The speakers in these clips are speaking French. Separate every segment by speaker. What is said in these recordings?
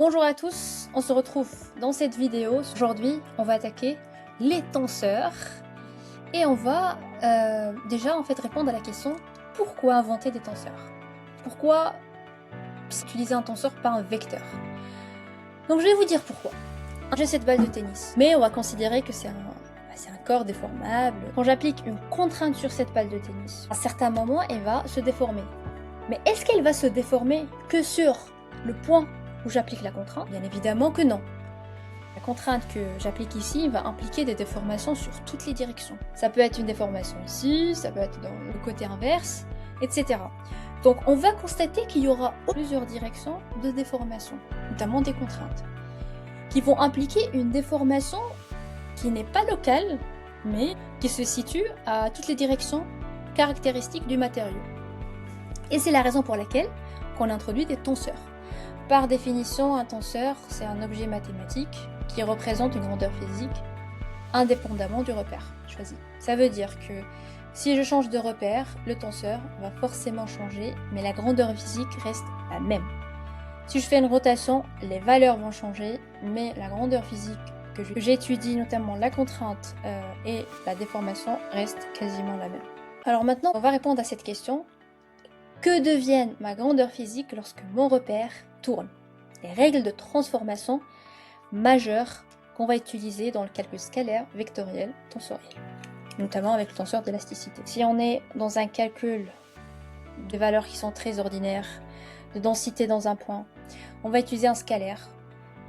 Speaker 1: Bonjour à tous, on se retrouve dans cette vidéo. Aujourd'hui, on va attaquer les tenseurs et on va déjà répondre à la question pourquoi inventer des tenseurs? Pourquoi utiliser un tenseur par un vecteur? Donc je vais vous dire pourquoi. J'ai cette balle de tennis, mais on va considérer que c'est un corps déformable. Quand j'applique une contrainte sur cette balle de tennis, à un certain moment, elle va se déformer. Mais est-ce qu'elle va se déformer que sur le point où j'applique la contrainte? Bien évidemment que non. La contrainte que j'applique ici va impliquer des déformations sur toutes les directions. Ça peut être une déformation ici, ça peut être dans le côté inverse, etc. Donc on va constater qu'il y aura plusieurs directions de déformation, notamment des contraintes, qui vont impliquer une déformation qui n'est pas locale, mais qui se situe à toutes les directions caractéristiques du matériau. Et c'est la raison pour laquelle on introduit des tenseurs. Par définition, un tenseur, c'est un objet mathématique qui représente une grandeur physique indépendamment du repère choisi. Ça veut dire que si je change de repère, le tenseur va forcément changer, mais la grandeur physique reste la même. Si je fais une rotation, les valeurs vont changer, mais la grandeur physique que j'étudie, notamment la contrainte et la déformation, reste quasiment la même. Alors maintenant, on va répondre à cette question. Que devienne ma grandeur physique lorsque mon repère tourne? Les règles de transformation majeures qu'on va utiliser dans le calcul scalaire, vectoriel, tensoriel, notamment avec le tenseur d'élasticité. Si on est dans un calcul de valeurs qui sont très ordinaires, de densité dans un point, on va utiliser un scalaire.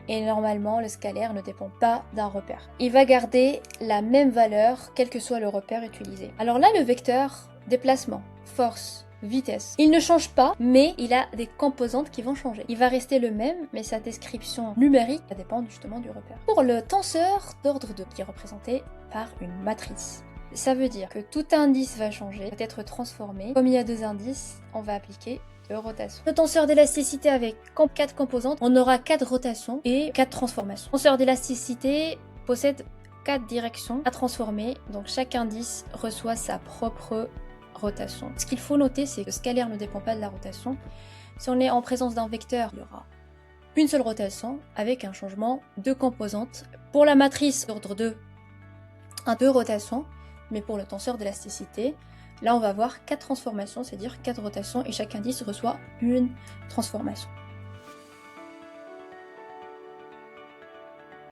Speaker 1: Et normalement, le scalaire ne dépend pas d'un repère. Il va garder la même valeur, quel que soit le repère utilisé. Alors là, le vecteur, déplacement, force, vitesse, il ne change pas, mais il a des composantes qui vont changer. Il va rester le même, mais sa description numérique va dépendre justement du repère. Pour le tenseur d'ordre 2, qui est représenté par une matrice, ça veut dire que tout indice va changer, va être transformé. Comme il y a deux indices, on va appliquer deux rotations. Le tenseur d'élasticité avec 4 composantes, on aura 4 rotations et 4 transformations. Le tenseur d'élasticité possède 4 directions à transformer, donc chaque indice reçoit sa propre rotation. Ce qu'il faut noter, c'est que le scalaire ne dépend pas de la rotation. Si on est en présence d'un vecteur, il y aura une seule rotation avec un changement de composantes. Pour la matrice d'ordre 2, deux rotations, mais pour le tenseur d'élasticité, là on va avoir 4 transformations, c'est-à-dire 4 rotations et chaque indice reçoit une transformation.